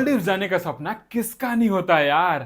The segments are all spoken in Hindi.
मॉलडीव जाने का सपना किसका नहीं होता है यार।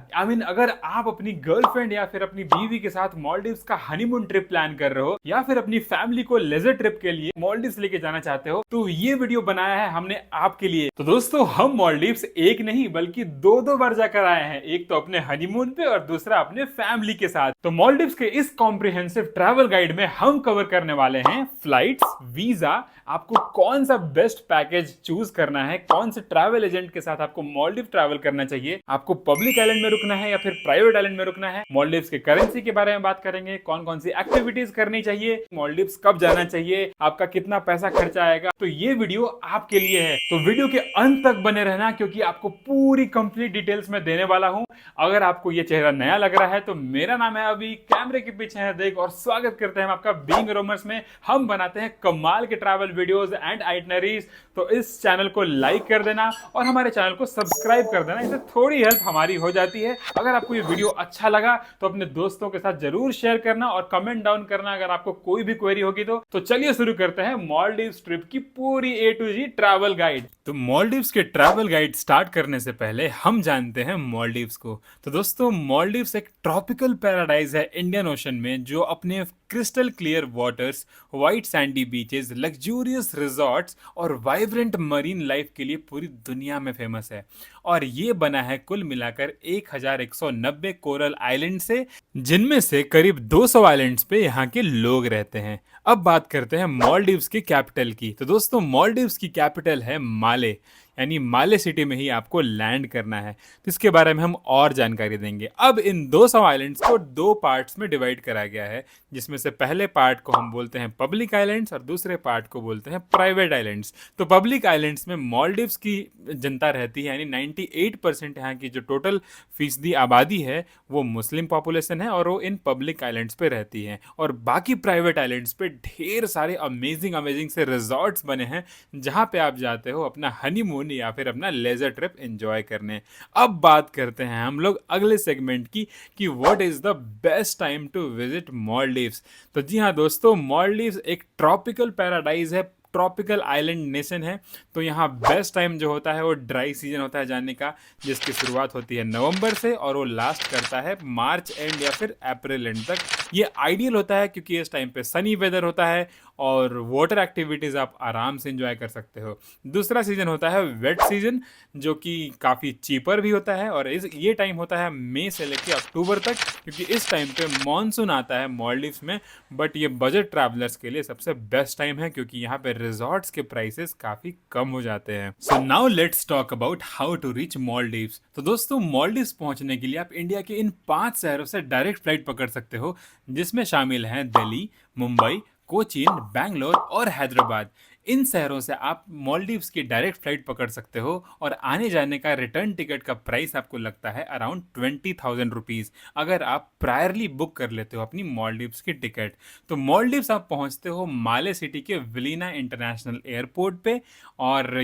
अगर आप अपनी गर्लफ्रेंड या फिर अपनी बीवी के साथ मॉलडीव्स का हनीमून ट्रिप प्लान कर रहे हो या फिर अपनी फैमिली को लेजर ट्रिप के लिए मॉलडीव्स लेके जाना चाहते हो तो ये वीडियो बनाया है हमने आपके लिए। तो दोस्तों हम मॉलडीव्स एक नहीं बल्कि दो दो बार जाकर आए हैं, एक तो अपने हनीमून पे और दूसरा अपने फैमिली के साथ। तो मॉलडीव्स के इस कॉम्प्रिहेंसिव ट्रैवल गाइड में हम कवर करने वाले हैं फ्लाइट्स, वीजा, आपको कौन सा बेस्ट पैकेज चूज करना है, कौन से ट्रैवल एजेंट के साथ आपको मॉलडीव ट्रैवल करना चाहिए, आपको पब्लिक आइलैंड में रुकना है या फिर प्राइवेट आइलैंड में रुकना है, मॉलडीव्स के करेंसी के बारे में बात करेंगे, कौन कौन सी एक्टिविटीज करनी चाहिए, मॉलडीव्स कब जाना चाहिए, आपका कितना पैसा खर्चा आएगा। तो ये वीडियो आपके लिए है, तो वीडियो के अंत तक बने रहना क्योंकि आपको पूरी कंप्लीट डिटेल्स में देने वाला हूं। अगर आपको ये चेहरा नया लग रहा है तो मेरा नाम है अभी, कैमरे के पीछे है देख, और स्वागत करते हैं हम आपका बीइंग रोमर्स में। हम बनाते हैं कमाल के ट्रैवल वीडियोस एंड आइटनरीज। तो इस चैनल को लाइक कर देना और हमारे चैनल को सब्सक्राइब कर देना, इससे थोड़ी हेल्प हमारी हो जाती है। अगर आपको ये वीडियो अच्छा लगा तो अपने दोस्तों के साथ जरूर शेयर करना और कमेंट डाउन करना अगर आपको कोई भी क्वेरी होगी तो चलिए शुरू करते हैं मॉलडीव्स ट्रिप की पूरी A to Z travel guide. तो मॉलडीव्स के ट्रैवल गाइड स्टार्ट करने से पहले हम जानते हैं मॉलडीव्स को। तो दोस्तों मॉलडीव्स एक ट्रॉपिकल पैराडाइज है इंडियन ओशन में, जो अपने crystal clear waters, white Sandy beaches, luxurious resorts और वाइब्रेंट मरीन लाइफ के लिए पूरी दुनिया में फेमस है। और ये बना है कुल मिलाकर 1190 कोरल आइलैंड से, जिनमें से करीब 200 आइलैंड्स पे यहाँ के लोग रहते हैं। अब बात करते हैं मॉलडीव्स की कैपिटल की। तो दोस्तों मॉलडीव्स की कैपिटल है माले, यानी माले सिटी में ही आपको लैंड करना है। तो इसके बारे में हम और जानकारी देंगे। अब इन 200 आइलैंड्स को दो पार्ट्स में डिवाइड करा गया है, जिसमें से पहले पार्ट को हम बोलते हैं पब्लिक आइलैंड्स और दूसरे पार्ट को बोलते हैं प्राइवेट आइलैंड्स। तो पब्लिक आइलैंड्स में मॉलडीव्स की जनता रहती है, यानी 98% यहाँ की जो टोटल फीसदी आबादी है वो मुस्लिम पॉपुलेशन है और वो इन पब्लिक आइलैंड्स पे रहती है। और बाकी प्राइवेट आइलैंड्स पे ढेर सारे अमेजिंग से रिजॉर्ट्स बने हैं, जहाँ पे आप जाते हो अपना हनीमून या फिर अपना लेजर ट्रिप एंजॉय करने। अब बात करते हैं हम लोग अगले सेगमेंट की कि what is the best time to visit Maldives. तो जी हाँ दोस्तों, मॉलडीव्स एक ट्रॉपिकल पैराडाइज है, ट्रॉपिकल आइलैंड नेशन है। तो यहाँ बेस्ट टाइम जो होता है वो ड्राई सीजन होता है जाने का, जिसकी शुरुआत होती है नवंबर से और वो लास्ट करता है मार्च एंड या फिर अप्रैल एंड तक। ये आइडियल होता है क्योंकि इस टाइम पे सनी वेदर होता है और वाटर एक्टिविटीज आप आराम से एंजॉय कर सकते हो। दूसरा सीजन होता है वेट सीजन, जो कि काफ़ी चीपर भी होता है और ये टाइम होता है मई से लेकर अक्टूबर तक, क्योंकि इस टाइम पे मॉनसून आता है मॉलडीव्स में। बट ये बजट ट्रैवलर्स के लिए सबसे बेस्ट टाइम है क्योंकि यहाँ पे रिजॉर्ट्स के प्राइसेस काफ़ी कम हो जाते हैं। So now let's talk about how to reach Maldives. तो दोस्तों मॉलडीव्स पहुंचने के लिए आप इंडिया के इन 5 शहरों से डायरेक्ट फ्लाइट पकड़ सकते हो, जिसमें शामिल हैं दिल्ली, मुंबई, कोचीन, बैंगलोर और हैदराबाद। इन शहरों से आप मॉलडीव्स की डायरेक्ट फ्लाइट पकड़ सकते हो और आने जाने का रिटर्न टिकट का प्राइस आपको लगता है अराउंड 20,000 रुपीज़, अगर आप प्रायरली बुक कर लेते हो अपनी मॉलडीव्स की टिकट। तो मॉलडीव्स आप पहुंचते हो माले सिटी के विलीना इंटरनेशनल एयरपोर्ट पे, और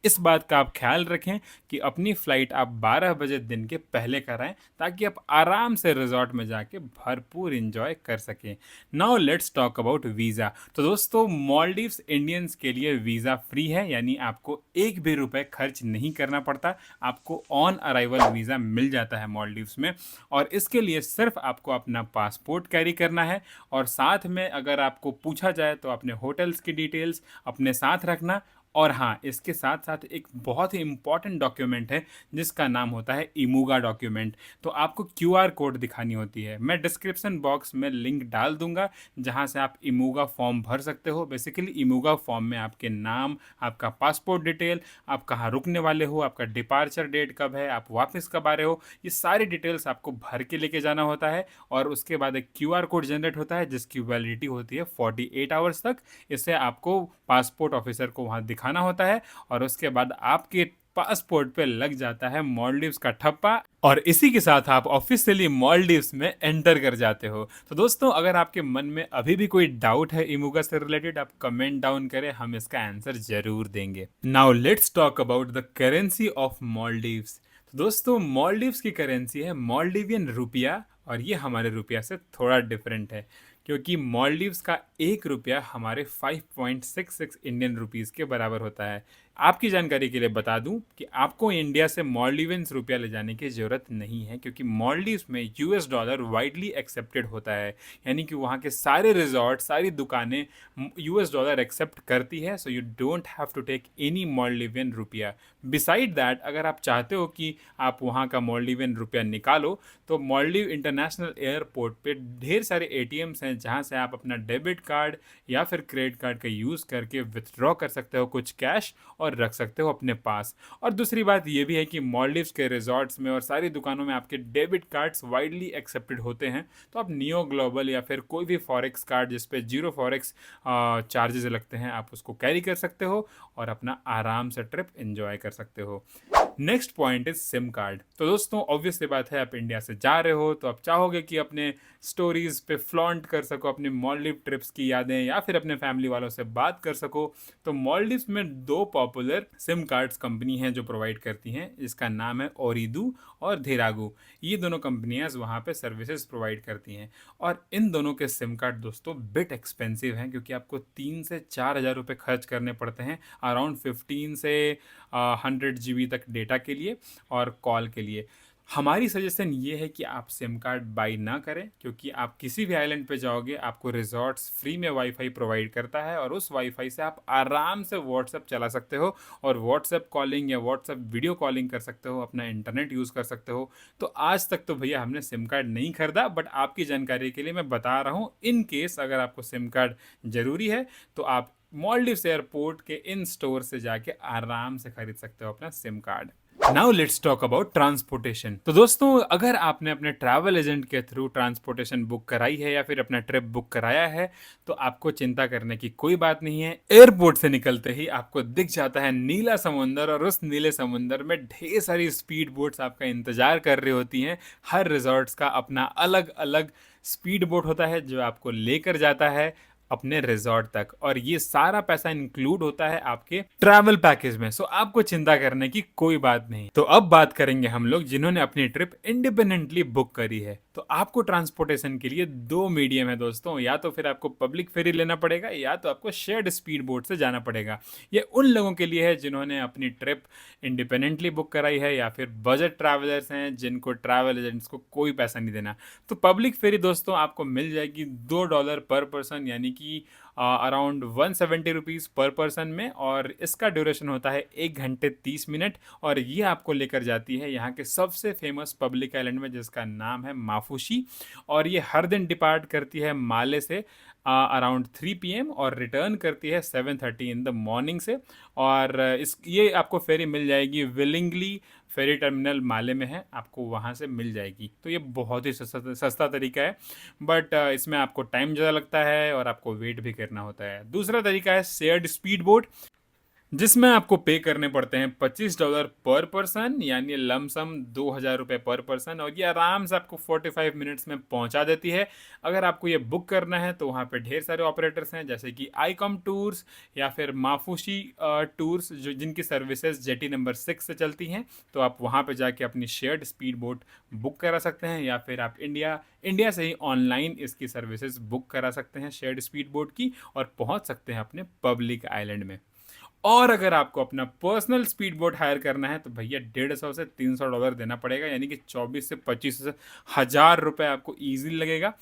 इस बात का आप ख्याल रखें कि अपनी फ़्लाइट आप 12 बजे दिन के पहले कराएं, ताकि आप आराम से रिजॉर्ट में जाके भरपूर एंजॉय कर सकें। Now let's talk about visa. तो दोस्तों मॉलडीव्स इंडियंस के लिए वीज़ा फ्री है, यानी आपको एक भी रुपये खर्च नहीं करना पड़ता, आपको ऑन अराइवल वीज़ा मिल जाता है मॉलडीव्स में। और इसके लिए सिर्फ आपको अपना पासपोर्ट कैरी करना है, और साथ में अगर आपको पूछा जाए तो अपने होटल्स की डिटेल्स अपने साथ रखना। और हाँ, इसके साथ साथ एक बहुत ही इंपॉर्टेंट डॉक्यूमेंट है जिसका नाम होता है इमूगा डॉक्यूमेंट। तो आपको QR कोड दिखानी होती है। मैं डिस्क्रिप्शन बॉक्स में लिंक डाल दूंगा जहां से आप इमूगा फॉर्म भर सकते हो। बेसिकली इमूगा फॉर्म में आपके नाम, आपका पासपोर्ट डिटेल, आप कहाँ रुकने वाले हो, आपका डिपार्चर डेट कब है, आप वापस कब आ रहे हो, ये सारी डिटेल्स आपको भर के लेके जाना होता है। और उसके बाद एक QR कोड जनरेट होता है जिसकी वैलिडिटी होती है 48 आवर्स तक। इसे आपको पासपोर्ट ऑफिसर को वहाँ दिखाना होता है और उसके बाद आपके पासपोर्ट पे लग जाता है मॉलडीव्स का ठप्पा, और इसी के साथ आप ऑफिशियली मॉलडीव्स में एंटर कर जाते हो। तो दोस्तों अगर आपके मन में अभी भी कोई डाउट है इमूगा से रिलेटेड, आप कमेंट डाउन करें, हम इसका आंसर जरूर देंगे। Now let's talk about the currency of Maldives. तो दोस्तों मॉलडीव्स की करेंसी है मॉलडीवियन रुपया, और ये हमारे रुपया से थोड़ा डिफरेंट है क्योंकि मॉलडीव्स का 1 रुपया हमारे 5.66 इंडियन रुपीज़ के बराबर होता है। आपकी जानकारी के लिए बता दूं कि आपको इंडिया से मालदीव्स रुपया ले जाने की ज़रूरत नहीं है, क्योंकि मालदीव्स में यूएस डॉलर वाइडली एक्सेप्टेड होता है। यानी कि वहाँ के सारे रिजॉर्ट, सारी दुकानें यूएस डॉलर एक्सेप्ट करती है। So you don't have to take any Maldivian rupaya. Beside that, अगर आप चाहते हो कि आप वहाँ का मालदीवियन रुपया निकालो, तो मालदीव इंटरनेशनल एयरपोर्ट पे ढेर सारे एटीएम्स हैं जहाँ से आप अपना डेबिट कार्ड या फिर क्रेडिट कार्ड का यूज़ करके विथड्रॉ कर सकते हो कुछ कैश और रख सकते हो अपने पास। और दूसरी बात ये भी है कि मालदीव्स के रिजॉर्ट्स में और सारी दुकानों में आपके डेबिट कार्ड्स वाइडली एक्सेप्टेड होते हैं। तो आप नियो ग्लोबल या फिर कोई भी फॉरेक्स कार्ड जिस पे जीरो फॉरेक्स चार्जेस लगते हैं, आप उसको कैरी कर सकते हो और अपना आराम से ट्रिप एंजॉय कर सकते हो। Next point is SIM card. तो दोस्तों ऑब्वियसली बात है, आप इंडिया से जा रहे हो तो आप चाहोगे कि अपने स्टोरीज पे फ्लॉन्ट कर सको अपनी मालदीव ट्रिप्स की यादें, या फिर अपने फैमिली वालों से बात कर सको। तो मालदीव्स में दो पॉपुलर सिम कार्ड्स कंपनी हैं जो प्रोवाइड करती हैं, जिसका नाम है ओरिदू और धेरागू। ये दोनों कंपनियां वहाँ पे सर्विसेज प्रोवाइड करती हैं। और इन दोनों के सिम कार्ड दोस्तों बिट एक्सपेंसिव हैं, क्योंकि आपको 3 से 4 हज़ार रुपये खर्च करने पड़ते हैं अराउंड 15 से 100 GB तक डेटा के लिए और कॉल के लिए। हमारी सजेशन ये है कि आप सिम कार्ड बाई ना करें, क्योंकि आप किसी भी आइलैंड पे जाओगे आपको रिजॉर्ट्स फ्री में वाईफाई प्रोवाइड करता है, और उस वाईफाई से आप आराम से व्हाट्सएप चला सकते हो और व्हाट्सएप कॉलिंग या व्हाट्सएप वीडियो कॉलिंग कर सकते हो, अपना इंटरनेट यूज़ कर सकते हो। तो आज तक तो भैया हमने सिम कार्ड नहीं खरीदा, बट आपकी जानकारी के लिए मैं बता रहा हूँ, इन केस अगर आपको सिम कार्ड ज़रूरी है तो आप मालदीव्स एयरपोर्ट के इन स्टोर से जाके आराम से खरीद सकते हो अपना SIM card. Now let's talk about transportation. तो दोस्तों अगर आपने अपने ट्रैवल एजेंट के थ्रू ट्रांसपोर्टेशन बुक कराई है या फिर अपना ट्रिप बुक कराया है, तो आपको चिंता करने की कोई बात नहीं है। एयरपोर्ट से निकलते ही आपको दिख जाता है नीला समुंदर, और उस नीले समुंदर में ढेर सारी स्पीड बोट्स आपका इंतजार कर रही होती हैं। हर रिजॉर्ट्स का अपना अलग अलग स्पीड बोट होता है जो आपको लेकर जाता है अपने रिजॉर्ट तक, और ये सारा पैसा इंक्लूड होता है आपके ट्रैवल पैकेज में। सो आपको चिंता करने की कोई बात नहीं। तो अब बात करेंगे हम लोग जिन्होंने अपनी ट्रिप इंडिपेंडेंटली बुक करी है। तो आपको ट्रांसपोर्टेशन के लिए दो मीडियम है दोस्तों, या तो फिर आपको पब्लिक फेरी लेना पड़ेगा या तो आपको शेयर्ड स्पीड बोट से जाना पड़ेगा। ये उन लोगों के लिए है जिन्होंने अपनी ट्रिप इंडिपेंडेंटली बुक कराई है या फिर बजट ट्रैवलर्स हैं जिनको ट्रैवल एजेंट्स को कोई पैसा नहीं देना। तो पब्लिक फेरी दोस्तों आपको मिल जाएगी $2 पर पर्सन, यानी कि अराउंड 170 रुपीज़ पर पर्सन में, और इसका ड्यूरेशन होता है 1 घंटे 30 मिनट। और ये आपको लेकर जाती है यहाँ के सबसे फेमस पब्लिक आइलैंड में जिसका नाम है माफुशी, और ये हर दिन डिपार्ट करती है माले से अराउंड 3 PM और रिटर्न करती है 7:30 इन द मॉर्निंग से। और ये आपको फेरी मिल जाएगी विलिंगली फेरी टर्मिनल माले में है, आपको वहाँ से मिल जाएगी। तो ये बहुत ही सस्ता तरीका है, बट इसमें आपको टाइम ज़्यादा लगता है और आपको वेट भी करना होता है। दूसरा तरीका है शेयर्ड स्पीड बोट, जिसमें आपको पे करने पड़ते हैं $25 पर पर्सन, यानी लमसम 2,000 रुपये पर पर्सन, और ये आराम से आपको 45 मिनट्स में पहुंचा देती है। अगर आपको ये बुक करना है तो वहाँ पे ढेर सारे ऑपरेटर्स हैं, जैसे कि आईकॉम टूर्स या फिर माफुशी टूर्स, जो जिनकी सर्विसेज जेटी नंबर 6 से चलती हैं। तो आप वहाँ पे जाके अपनी शेयर्ड स्पीड बोट बुक करा सकते हैं, या फिर आप इंडिया से ही ऑनलाइन इसकी सर्विसेज बुक करा सकते हैं शेयर्ड स्पीड बोट की, और पहुँच सकते हैं अपने पब्लिक आइलैंड में। और अगर आपको अपना पर्सनल स्पीड बोट हायर करना है तो भैया $150 से $300 देना पड़ेगा, यानी कि 24 से 25 हज़ार रुपये आपको ईजिली लगेगा।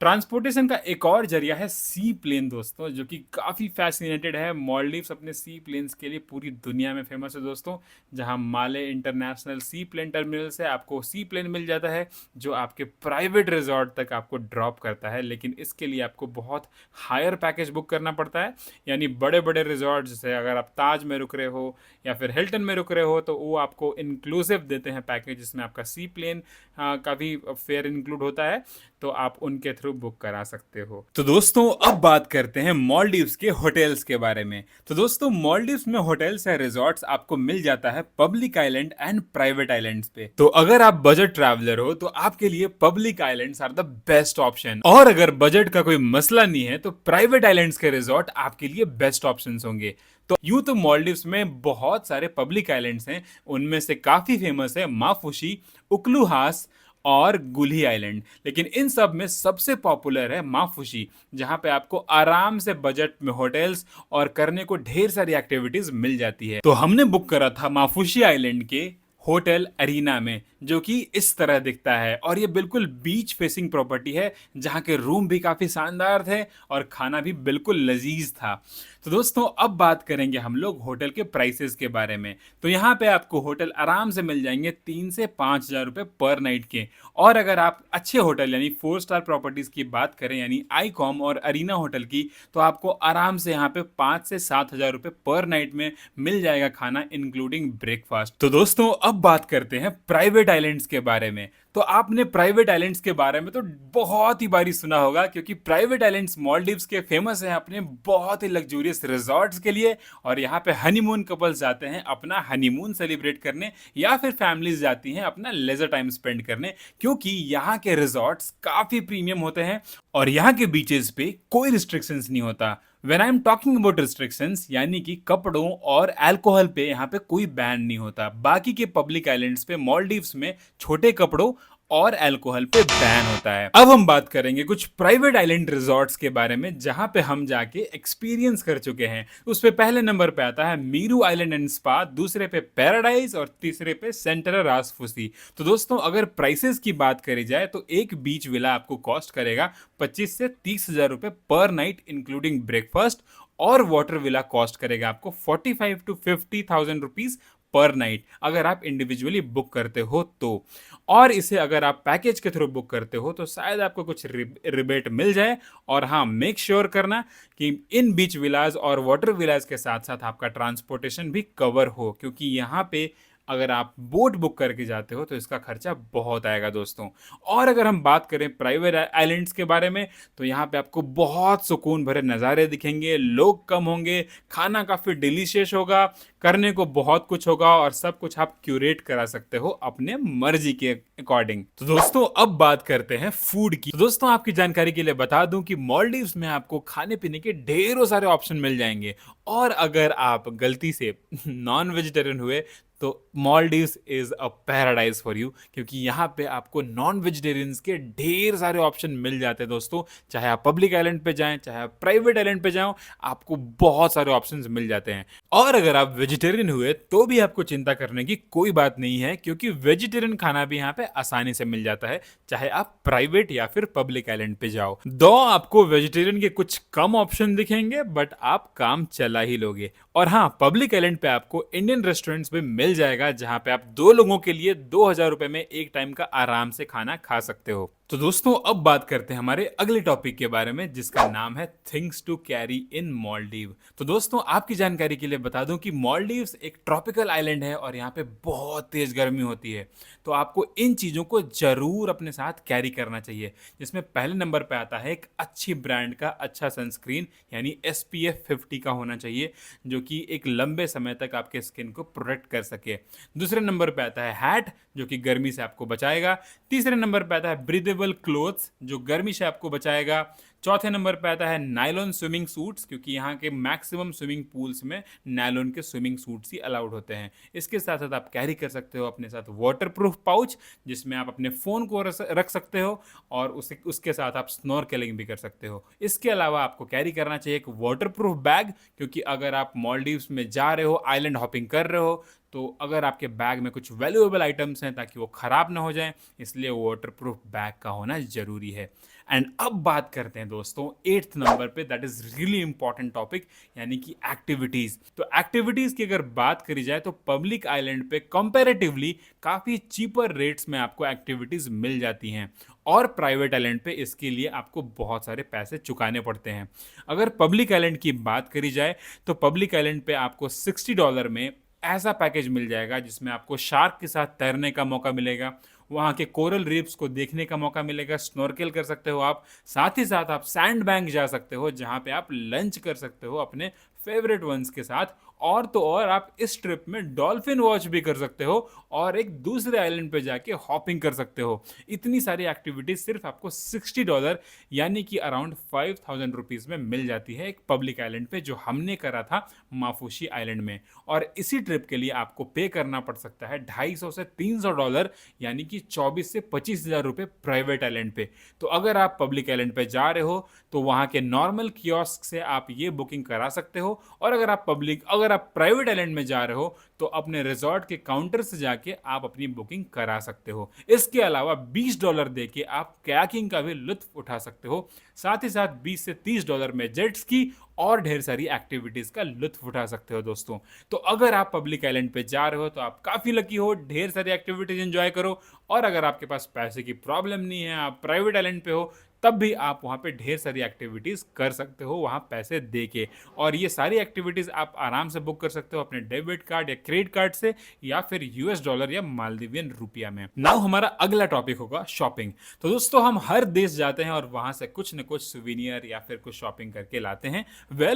ट्रांसपोर्टेशन का एक और जरिया है सी प्लेन दोस्तों, जो कि काफ़ी फैसिनेटेड है। मालदीव्स अपने सी प्लेन्स के लिए पूरी दुनिया में फेमस है दोस्तों, जहां माले इंटरनेशनल सी प्लेन टर्मिनल से आपको सी प्लेन मिल जाता है जो आपके प्राइवेट रिजॉर्ट तक आपको ड्रॉप करता है। लेकिन इसके लिए आपको बहुत हायर पैकेज बुक करना पड़ता है, यानी बड़े बड़े रिजॉर्ट, जैसे अगर आप ताज में रुक रहे हो या फिर हिल्टन में रुक रहे हो, तो वो आपको इंक्लूसिव देते हैं पैकेज, जिसमें आपका सी प्लेन का भी फेयर इंक्लूड होता है। तो आप उनके थ्रू बुक करा सकते हो। तो दोस्तों अब बात करते हैं मालदीव्स के होटल्स के बारे में। तो दोस्तों मालदीव्स में होटल्स या रिजॉर्ट्स आपको मिल जाता है public island and private islands पे। तो अगर आप बजट ट्रैवलर हो तो आपके लिए public islands are the best option, और अगर बजट का कोई मसला नहीं है तो प्राइवेट आइलैंड्स के रिजॉर्ट आपके लिए बेस्ट ऑप्शन होंगे। तो यूं तो मालदीव्स में बहुत सारे पब्लिक आइलैंड्स हैं, उनमें से काफी फेमस है माफुशी, उक्लूहास और गुली आइलैंड। लेकिन इन सब में सबसे पॉपुलर है माफुशी, जहां पे आपको आराम से बजट में होटल्स और करने को ढेर सारी एक्टिविटीज मिल जाती है। तो हमने बुक करा था माफुशी आइलैंड के होटल अरीना में, जो कि इस तरह दिखता है, और ये बिल्कुल बीच फेसिंग प्रॉपर्टी है, जहां के रूम भी काफी शानदार थे और खाना भी बिल्कुल लजीज था। तो दोस्तों अब बात करेंगे हम लोग होटल के प्राइसेस के बारे में। तो यहाँ पे आपको होटल आराम से मिल जाएंगे 3 से 5 हज़ार रुपए पर नाइट के। और अगर आप अच्छे होटल यानी 4 स्टार प्रॉपर्टीज की बात करें, यानी आईकॉम और अरीना होटल की, तो आपको आराम से यहाँ पे 5 से 7 हज़ार रुपए पर नाइट में मिल जाएगा खाना, इंक्लूडिंग ब्रेकफास्ट। तो दोस्तों अब बात करते हैं प्राइवेट आइलैंड्स के बारे में। तो आपने प्राइवेट आइलैंड्स के बारे में तो बहुत ही बारी सुना होगा, क्योंकि प्राइवेट आइलैंड्स मालदीव्स के फेमस हैं अपने बहुत ही लग्जूरियस रिजॉर्ट्स के लिए। और यहाँ पे हनीमून कपल्स जाते हैं अपना हनीमून सेलिब्रेट करने, या फिर फैमिलीज जाती हैं अपना लेजर टाइम स्पेंड करने, क्योंकि यहाँ के रिजॉर्ट्स काफी प्रीमियम होते हैं और यहाँ के बीचेस पे कोई रिस्ट्रिक्शंस नहीं होता। When I'm talking about restrictions, यानी कि कपड़ों और अल्कोहल पे यहाँ पे कोई बैन नहीं होता। बाकी के पब्लिक आइलैंड्स पे मालदीव्स में छोटे कपड़ों और अल्कोहल पे बैन होता है। अब हम बात करेंगे कुछ प्राइवेट आइलैंड रिजॉर्ट्स के बारे में, जहां पे हम जाके एक्सपीरियंस कर चुके हैं। उस पे पहले नंबर पे आता है मीरू आइलैंड एंड स्पा, दूसरे पे पैराडाइज और तीसरे पे सेंटर रासफुसी। तो दोस्तों अगर प्राइसेस की बात करी जाए तो एक बीच विला आपको कॉस्ट करेगा 25 से 30 हज़ार रुपए पर नाइट, इंक्लूडिंग ब्रेकफास्ट, और वाटर विला कॉस्ट करेगा आपको 45 to 50,000 रुपीज पर नाइट, अगर आप इंडिविजुअली बुक करते हो तो। और इसे अगर आप पैकेज के थ्रू बुक करते हो तो शायद आपको कुछ रिबेट मिल जाए। और हाँ, मेक श्योर करना कि इन बीच विलाज और वाटर विलाज के साथ साथ आपका ट्रांसपोर्टेशन भी कवर हो, क्योंकि यहाँ पे अगर आप बोट बुक करके जाते हो तो इसका खर्चा बहुत आएगा दोस्तों। और अगर हम बात करें प्राइवेट आइलैंड्स के बारे में, तो यहाँ पे आपको बहुत सुकून भरे नज़ारे दिखेंगे, लोग कम होंगे, खाना काफ़ी डिलीशियस होगा, करने को बहुत कुछ होगा, और सब कुछ आप क्यूरेट करा सकते हो अपने मर्जी के अकॉर्डिंग। तो दोस्तों अब बात करते हैं फूड की। तो दोस्तों आपकी जानकारी के लिए बता दूं कि मालदीव्स में आपको खाने पीने के ढेरों सारे ऑप्शन मिल जाएंगे। और अगर आप गलती से नॉन वेजिटेरियन हुए तो Maldives is a paradise for you, क्योंकि यहाँ पे आपको नॉन वेजिटेरियंस के ढेर सारे ऑप्शन मिल जाते हैं दोस्तों। चाहे आप पब्लिक आइलैंड पे जाएं, चाहे आप प्राइवेट आइलैंड पे जाओ, आपको बहुत सारे ऑप्शंस मिल जाते हैं। और अगर आप वेजिटेरियन हुए तो भी आपको चिंता करने की कोई बात नहीं है, क्योंकि वेजिटेरियन खाना भी यहाँ पे आसानी से मिल जाता है, चाहे आप प्राइवेट या फिर पब्लिक आइलैंड पे जाओ। दो आपको वेजिटेरियन के कुछ कम ऑप्शन दिखेंगे, बट आप काम चला ही लोगे। और हाँ, पब्लिक आइलैंड पे आपको इंडियन रेस्टोरेंट्स पे मिल जाएगा, जहां पे आप 2 लोगों के लिए 2 हज़ार रुपए में एक टाइम का आराम से खाना खा सकते हो। तो दोस्तों अब बात करते हैं हमारे अगले टॉपिक के बारे में, जिसका नाम है things to carry in Maldives. तो दोस्तों आपकी जानकारी के लिए बता दूं कि मालदीव्स एक ट्रॉपिकल आइलैंड है और यहाँ पे बहुत तेज गर्मी होती है। तो आपको इन चीज़ों को जरूर अपने साथ कैरी करना चाहिए, जिसमें पहले नंबर पे आता है एक अच्छी ब्रांड का अच्छा सनस्क्रीन, यानी SPF 50 का होना चाहिए, जो कि एक लंबे समय तक आपके स्किन को प्रोटेक्ट कर सके। दूसरे नंबर पे आता है हैट, जो कि गर्मी से आपको बचाएगा। तीसरे नंबर पे आता है ब्रीदेबल क्लोथ्स, जो गर्मी से आपको बचाएगा। चौथे नंबर पे आता है नायलॉन स्विमिंग सूट्स, क्योंकि यहाँ के मैक्सिमम स्विमिंग पूल्स में नायलॉन के स्विमिंग सूट्स ही अलाउड होते हैं। इसके साथ साथ आप कैरी कर सकते हो अपने साथ वाटर प्रूफ पाउच, जिसमें आप अपने फ़ोन को रख सकते हो, और उसके साथ आप स्नॉर्केलिंग भी कर सकते हो। इसके अलावा आपको कैरी करना चाहिए एक वाटर प्रूफ बैग, क्योंकि अगर आप मालदीव्स में जा रहे हो, आइलैंड हॉपिंग कर रहे हो, तो अगर आपके बैग में कुछ वैल्यूएबल आइटम्स हैं ताकि वो ख़राब ना हो जाएं, इसलिए वाटर प्रूफ बैग का होना ज़रूरी है। एंड अब बात करते हैं दोस्तों 8th नंबर पे, that is really important topic, यानी कि एक्टिविटीज। तो एक्टिविटीज की अगर बात करी जाए तो पब्लिक आइलैंड पे कंपैरेटिवली काफी चीपर रेट्स में आपको एक्टिविटीज मिल जाती हैं, और प्राइवेट आइलैंड पे इसके लिए आपको बहुत सारे पैसे चुकाने पड़ते हैं। अगर पब्लिक आइलैंड की बात करी जाए तो पब्लिक आइलैंड पे आपको $60 में ऐसा पैकेज मिल जाएगा जिसमें आपको शार्क के साथ तैरने का मौका मिलेगा, वहाँ के कोरल रीफ्स को देखने का मौका मिलेगा, स्नॉर्केल कर सकते हो आप, साथ ही साथ आप सैंड बैंक जा सकते हो, जहाँ पे आप लंच कर सकते हो अपने फेवरेट वंस के साथ, और तो और आप इस ट्रिप में डॉल्फिन वॉच भी कर सकते हो और एक दूसरे आइलैंड पे जाके हॉपिंग कर सकते हो। इतनी सारी एक्टिविटीज सिर्फ आपको $60 यानी कि अराउंड 5000 रुपीज में मिल जाती है एक पब्लिक आइलैंड पे, जो हमने करा था माफुशी आइलैंड में। और इसी ट्रिप के लिए आपको पे करना पड़ सकता है $250 से $300 यानी कि 24 से 25,000 रुपए प्राइवेट आइलैंड पे। तो अगर आप पब्लिक आइलैंड पे जा रहे हो तो वहां के नॉर्मल कियोस्क से आप ये बुकिंग करा सकते हो, और अगर आप प्राइवेट आइलैंड में जा रहे हो तो अपने रिजॉर्ट के काउंटर से जाके आप अपनी बुकिंग करा सकते हो। इसके अलावा $20 देके आप कयाकिंग का भी लुत्फ उठा सकते हो, साथ ही साथ $20 से $30 में जेट स्की और ढेर सारी एक्टिविटीज का लुत्फ उठा सकते हो दोस्तों। तो अगर आप पब्लिक आइलैंड पे जा रहे हो तो आप काफी लकी हो, ढेर सारी एक्टिविटीज एंजॉय करो। और अगर आपके पास पैसे की प्रॉब्लम नहीं है, आप प्राइवेट आइलैंड पे हो, तब भी आप वहाँ पे ढेर सारी एक्टिविटीज़ कर सकते हो वहाँ पैसे दे के। और ये सारी एक्टिविटीज़ आप आराम से बुक कर सकते हो अपने डेबिट कार्ड या क्रेडिट कार्ड से, या फिर $US या मालदीवियन रुपया में। नाउ हमारा अगला टॉपिक होगा शॉपिंग। तो दोस्तों हम हर देश जाते हैं और वहाँ से कुछ न कुछ सुवीनियर या फिर कुछ शॉपिंग करके लाते हैं।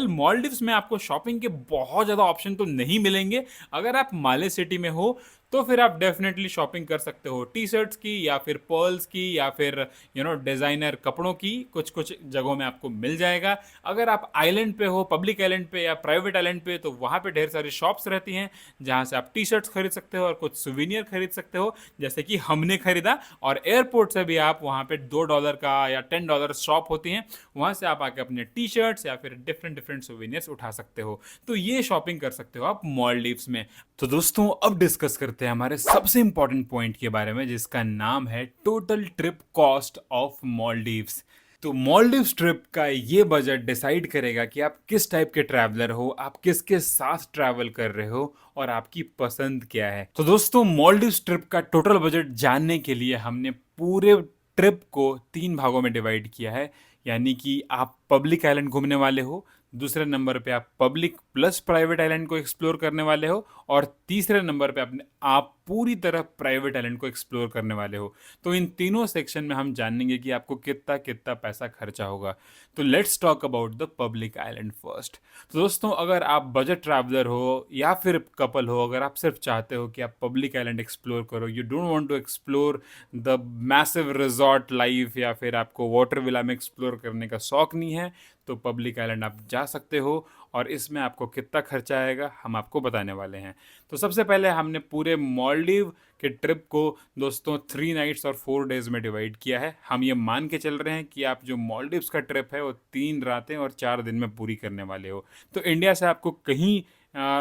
मालदीव्स में आपको शॉपिंग के बहुत ज़्यादा ऑप्शन तो नहीं मिलेंगे। अगर आप माले सिटी में हो तो फिर आप डेफिनेटली शॉपिंग कर सकते हो टी शर्ट्स की या फिर पर्ल्स की या फिर डिज़ाइनर कपड़ों की, कुछ कुछ जगहों में आपको मिल जाएगा। अगर आप आइलैंड पे हो, पब्लिक आइलैंड पे या प्राइवेट आइलैंड पे, तो वहाँ पे ढेर सारी शॉप्स रहती हैं जहाँ से आप टी शर्ट्स खरीद सकते हो और कुछ सुवीनियर खरीद सकते हो, जैसे कि हमने खरीदा। और एयरपोर्ट से भी आप वहाँ पे $2 का या $10 शॉप होती हैं, वहाँ से आप आके अपने टी शर्ट्स या फिर डिफरेंट डिफरेंट सुवीनियर्स उठा सकते हो। तो ये शॉपिंग कर सकते हो आप मालदीव्स में। तो दोस्तों अब डिस्कस करते हैं हमारे सबसे इंपॉर्टेंट पॉइंट के बारे में, जिसका नाम है total trip cost of Maldives. तो मालदीव्स ट्रिप का ये बजट डिसाइड करेगा कि आप किस टाइप के ट्रैवलर हो, आप किसके साथ ट्रैवल कर रहे हो और आपकी पसंद क्या है। तो दोस्तों मालदीव्स ट्रिप का टोटल बजट जानने के लिए हमने पूरे ट्रिप को 3 भागों में डिवाइड किया है। यानी कि आप पब्लिक आइलैंड घूमने वाले हो, दूसरे नंबर पे आप पब्लिक प्लस प्राइवेट आइलैंड को एक्सप्लोर करने वाले हो, और तीसरे नंबर पे आप पूरी तरह प्राइवेट आइलैंड को एक्सप्लोर करने वाले हो। तो इन तीनों सेक्शन में हम जानेंगे कि आपको कितना कितना पैसा खर्चा होगा। तो let's talk about the public island first. तो दोस्तों अगर आप बजट ट्रैवलर हो या फिर कपल हो, अगर आप सिर्फ चाहते हो कि आप पब्लिक आइलैंड एक्सप्लोर करो, you don't want to explore the massive resort life या फिर आपको वाटर विला में एक्सप्लोर करने का शौक नहीं है, तो पब्लिक आइलैंड आप जा सकते हो। और इसमें आपको कितना खर्चा आएगा हम आपको बताने वाले हैं। तो सबसे पहले हमने पूरे मालदीव के ट्रिप को दोस्तों 3 नाइट्स और 4 डेज में डिवाइड किया है। हम ये मान के चल रहे हैं कि आप जो मालदीव्स का ट्रिप है वो 3 रातें और 4 दिन में पूरी करने वाले हो। तो इंडिया से आपको कहीं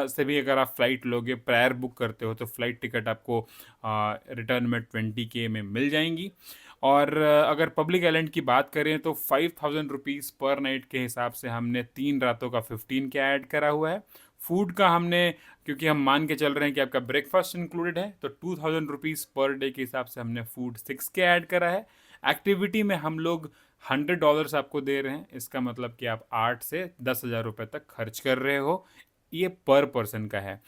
से भी अगर आप फ्लाइट लोगे, प्रायर बुक करते हो, तो फ्लाइट टिकट आपको रिटर्न में 20K में मिल जाएंगी। और अगर पब्लिक आइलैंड की बात करें तो 5000 रुपीज़ पर नाइट के हिसाब से हमने 3 रातों का 15K ऐड करा हुआ है। फूड का हमने, क्योंकि हम मान के चल रहे हैं कि आपका ब्रेकफास्ट इंक्लूडेड है, तो 2000 रुपीज़ पर डे के हिसाब से हमने फूड 6K ऐड करा है। एक्टिविटी में हम लोग $100 आपको दे रहे हैं, इसका मतलब कि आप 8 से 10,000 रुपये तक खर्च कर रहे हो। ये पर पर्सन का है।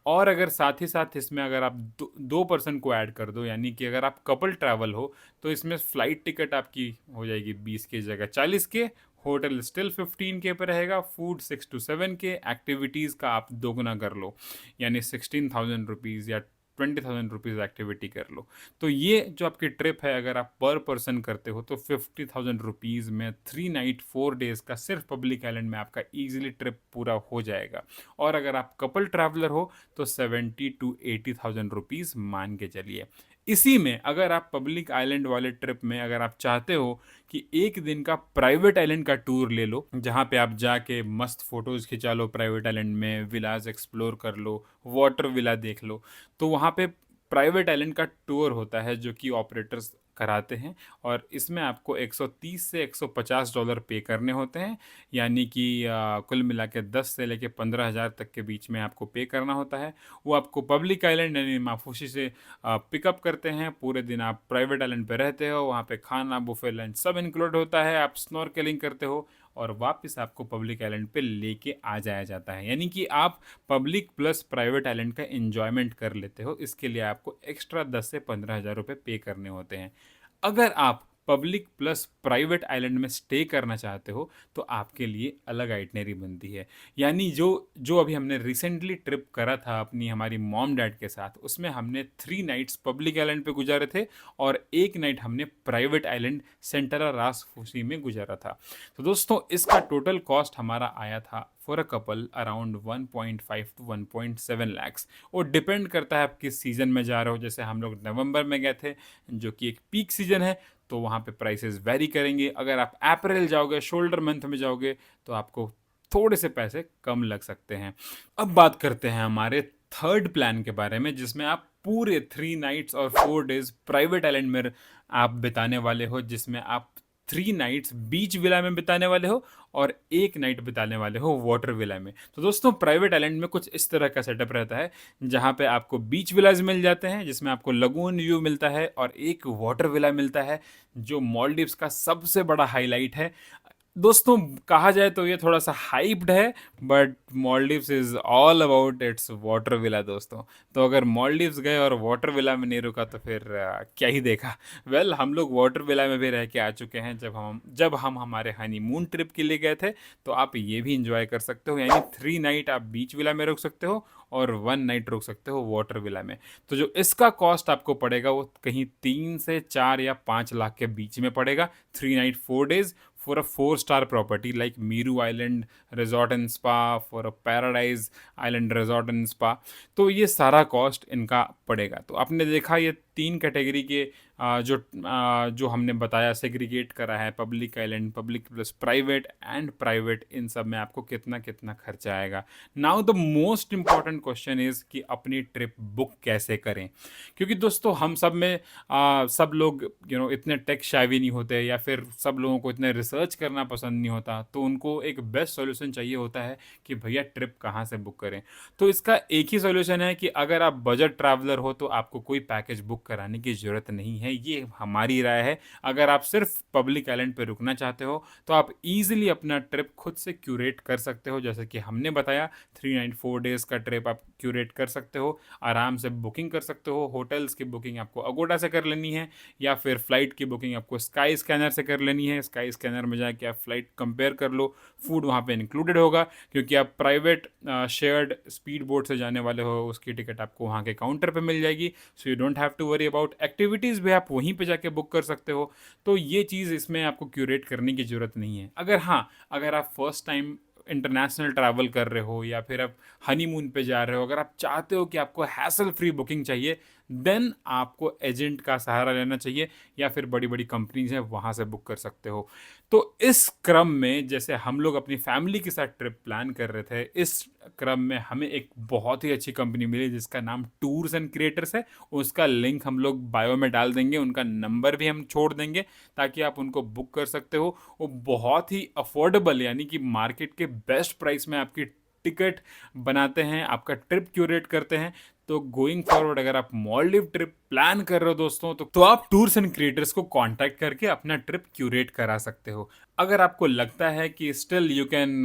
और अगर साथ ही साथ इसमें अगर आप दो पर्सन को ऐड कर दो, यानी कि अगर आप कपल ट्रैवल हो, तो इसमें फ्लाइट टिकट आपकी हो जाएगी 20 की जगह 40K, होटल स्टिल 15K पे रहेगा, फूड 6 to 7K, एक्टिविटीज़ का आप दोगुना कर लो यानी 16,000 रुपीज़ या 20,000 रुपीज़ एक्टिविटी कर लो। तो ये जो आपकी ट्रिप है, अगर आप पर पर्सन करते हो तो 50,000 रुपीज़ में 3 नाइट 4 डेज़ का सिर्फ पब्लिक आइलैंड में आपका ईजिली ट्रिप पूरा हो जाएगा। और अगर आप कपल ट्रैवलर हो तो 70 to 80,000 रुपीज़ मान के चलिए। इसी में अगर आप पब्लिक आइलैंड वाले ट्रिप में अगर आप चाहते हो कि एक दिन का प्राइवेट आइलैंड का टूर ले लो, जहाँ पे आप जाके मस्त फोटोज़ खिंचा लो प्राइवेट आइलैंड में, विलाज एक्सप्लोर कर लो, वाटर विला देख लो, तो वहाँ पे प्राइवेट आइलैंड का टूर होता है जो कि ऑपरेटर्स कराते हैं। और इसमें आपको 130 से $150 पे करने होते हैं, यानी कि कुल मिला के 10 से लेके 15,000 तक के बीच में आपको पे करना होता है। वो आपको पब्लिक आइलैंड यानी माफूशी से पिकअप करते हैं। पूरे दिन आप प्राइवेट आइलैंड पे रहते हो, वहाँ पे खाना, बुफे, लंच सब इंक्लूड होता है। आप स्नॉर्केलिंग करते हो और वापस आपको पब्लिक आइलैंड पे लेके आ जाया जाता है, यानी कि आप पब्लिक प्लस प्राइवेट आइलैंड का एंजॉयमेंट कर लेते हो। इसके लिए आपको एक्स्ट्रा 10 से 15,000 रुपये पे करने होते हैं। अगर आप पब्लिक प्लस प्राइवेट आइलैंड में स्टे करना चाहते हो तो आपके लिए अलग आइटनरी बनती है। यानी जो जो अभी हमने रिसेंटली ट्रिप करा था अपनी हमारी मॉम डैड के साथ, उसमें हमने 3 नाइट्स पब्लिक आइलैंड पे गुजारे थे और एक नाइट हमने प्राइवेट आइलैंड सेंटरा रास फूसी में गुजारा था। तो दोस्तों इसका टोटल कॉस्ट हमारा आया था for a couple around 1.5 to 1.7 lakhs. वो डिपेंड करता है आप किस सीज़न में जा रहे हो। जैसे हम लोग नवंबर में गए थे जो कि एक पीक सीज़न है, तो वहाँ पे प्राइसेस वेरी करेंगे। अगर आप अप्रैल जाओगे, शोल्डर मंथ में जाओगे, तो आपको थोड़े से पैसे कम लग सकते हैं। अब बात करते हैं हमारे थर्ड प्लान के बारे में, जिसमें आप पूरे 3 नाइट्स और 4 डेज प्राइवेट आइलैंड में आप बिताने वाले हो, जिसमें आप 3 नाइट्स बीच विला में बिताने वाले हो और एक नाइट बिताने वाले हो वाटर विला में। तो दोस्तों प्राइवेट आइलैंड में कुछ इस तरह का सेटअप रहता है, जहाँ पे आपको बीच विलाज मिल जाते हैं जिसमें आपको लगून व्यू मिलता है और एक वाटर विला मिलता है जो मालदीव्स का सबसे बड़ा हाईलाइट है। दोस्तों कहा जाए तो ये थोड़ा सा हाइप्ड है, but Maldives is all about it's water villa दोस्तों। तो अगर मालदीव्स गए और वाटर विला में नहीं रुका तो फिर क्या ही देखा। वेल हम लोग वाटर विला में भी रह के आ चुके हैं जब हम हमारे हनीमून ट्रिप के लिए गए थे। तो आप ये भी इंजॉय कर सकते हो, यानी 3 नाइट आप बीच विला में रुक सकते हो और 1 नाइट रुक सकते हो वाटर विला में। तो जो इसका कॉस्ट आपको पड़ेगा वो कहीं 3 से 4 या 5 लाख के बीच में पड़ेगा। 3 night 4 days for a 4-star property like Meru Island Resort and Spa, for a Paradise Island Resort and Spa। तो ये सारा कॉस्ट इनका पड़ेगा। तो आपने देखा ये 3 कैटेगरी के जो हमने बताया सेग्रीगेट करा है, public island, public plus private and private, इन सब में आपको कितना कितना खर्चा आएगा। Now the most important question is कि अपनी ट्रिप बुक कैसे करें, क्योंकि दोस्तों हम सब में सब लोग इतने टेक शावी नहीं होते, या फिर सब लोगों को इतने रिसर्च करना पसंद नहीं होता। तो उनको एक बेस्ट सॉल्यूशन चाहिए होता है कि भैया ट्रिप कहाँ से बुक करें। तो इसका एक ही सॉल्यूशन है कि अगर आप बजट ट्रैवलर हो तो आपको कोई पैकेज बुक कराने की ज़रूरत नहीं है। ये हमारी राय है। अगर आप सिर्फ पब्लिक आइलैंड पे रुकना चाहते हो तो आप ईजिली अपना ट्रिप खुद से क्यूरेट कर सकते हो। जैसे कि हमने बताया 3 नाइट 4 डेज का ट्रिप आप क्यूरेट कर सकते हो, आराम से बुकिंग कर सकते हो। होटल्स की बुकिंग आपको अगोडा से कर लेनी है, या फिर फ्लाइट की बुकिंग आपको स्काई स्कैनर से कर लेनी है। स्काई स्कैनर में जाके आप फ्लाइट कंपेयर कर लो, फूड वहाँ पे इंक्लूडेड होगा, क्योंकि आप प्राइवेट शेयर्ड स्पीड बोट से जाने वाले हो। उसकी टिकट आपको वहाँ के काउंटर पे मिल जाएगी, so you don't have to worry about activities भी आप वहीं पे जाके बुक कर सकते हो। तो ये चीज़ इसमें आपको क्यूरेट करने की ज़रूरत नहीं है। अगर आप फर्स्ट टाइम इंटरनेशनल ट्रैवल कर रहे हो या फिर आप हनीमून पे जा रहे हो, अगर आप चाहते हो कि आपको हैसल फ्री बुकिंग चाहिए, देन आपको एजेंट का सहारा लेना चाहिए, या फिर बड़ी बड़ी कंपनीज हैं वहाँ से बुक कर सकते हो। तो इस क्रम में जैसे हम लोग अपनी फैमिली के साथ ट्रिप प्लान कर रहे थे, इस क्रम में हमें एक बहुत ही अच्छी कंपनी मिली जिसका नाम टूर्स एंड क्रिएटर्स है। उसका लिंक हम लोग बायो में डाल देंगे, उनका नंबर भी हम छोड़ देंगे ताकि आप उनको बुक कर सकते हो। वो बहुत ही अफोर्डेबल, यानी कि मार्केट के बेस्ट प्राइस में आपकी टिकट बनाते हैं, आपका ट्रिप क्यूरेट करते हैं। तो गोइंग फॉरवर्ड अगर आप मालदीव ट्रिप प्लान कर रहे हो दोस्तों, तो आप टूर्स एंड क्रिएटर्स को कांटेक्ट करके अपना ट्रिप क्यूरेट करा सकते हो। अगर आपको लगता है कि still you can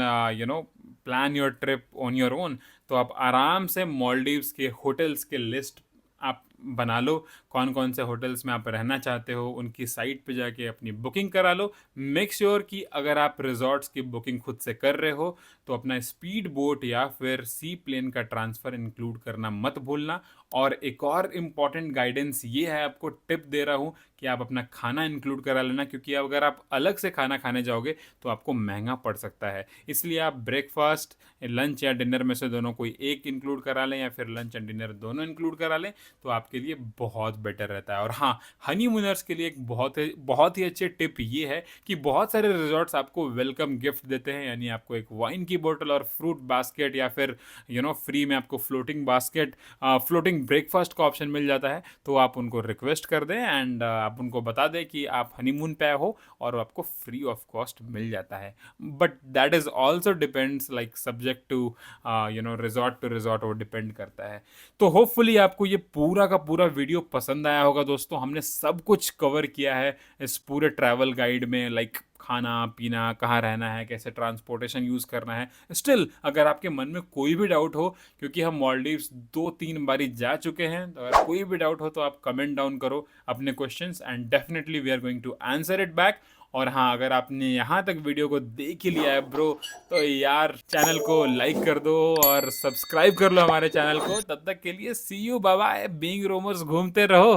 plan your trip on your own, तो आप आराम से मालदीव्स के होटल्स के लिस्ट आप बना लो। कौन कौन से होटल्स में आप रहना चाहते हो उनकी साइट पे जाके अपनी बुकिंग करा लो। मेक श्योर कि अगर आप रिजॉर्ट्स की बुकिंग खुद से कर रहे हो तो अपना स्पीड बोट या फिर सी प्लेन का ट्रांसफ़र इंक्लूड करना मत भूलना। और एक और इम्पॉर्टेंट गाइडेंस ये है, आपको टिप दे रहा हूँ कि आप अपना खाना इंक्लूड करा लेना, क्योंकि अगर आप अलग से खाना खाने जाओगे तो आपको महंगा पड़ सकता है। इसलिए आप ब्रेकफास्ट, लंच या डिनर में से दोनों कोई एक इंक्लूड करा लें, या फिर लंच एंड डिनर दोनों इंक्लूड करा लें, तो आपके लिए बहुत बेटर रहता है। और हाँ, हनीमूनर्स के लिए एक बहुत ही अच्छे टिप ये है कि बहुत सारे रिजॉर्ट्स आपको वेलकम गिफ्ट देते हैं, यानी आपको एक वाइन की बोतल और फ्रूट बास्केट, या फिर फ्री में आपको फ्लोटिंग बास्केट, फ्लोटिंग ब्रेकफास्ट का ऑप्शन मिल जाता है। तो आप उनको रिक्वेस्ट कर दें एंड आप उनको बता दें कि आप हनीमून पे आए हो और आपको फ्री ऑफ कॉस्ट मिल जाता है। But that is also depends like subject to resort to resort, वो डिपेंड करता है। तो होपफुली आपको ये पूरा का पूरा वीडियो पसंद पसंद आया होगा दोस्तों। हमने सब कुछ कवर किया है इस पूरे ट्रैवल गाइड में, लाइक खाना पीना, कहाँ रहना है, कैसे ट्रांसपोर्टेशन यूज़ करना है। स्टिल अगर आपके मन में कोई भी डाउट हो, क्योंकि हम मॉलडीव्स 2-3 बारी जा चुके हैं, तो अगर कोई भी डाउट हो तो आप कमेंट डाउन करो अपने questions and definitely we are going to answer it back. और हाँ, अगर आपने यहाँ तक वीडियो को देख ही लिया है ब्रो, तो यार चैनल को लाइक कर दो और सब्सक्राइब कर लो हमारे चैनल को। तब तक के लिए सी यू, बाय बाय, बीइंग रोमर्स, घूमते रहो।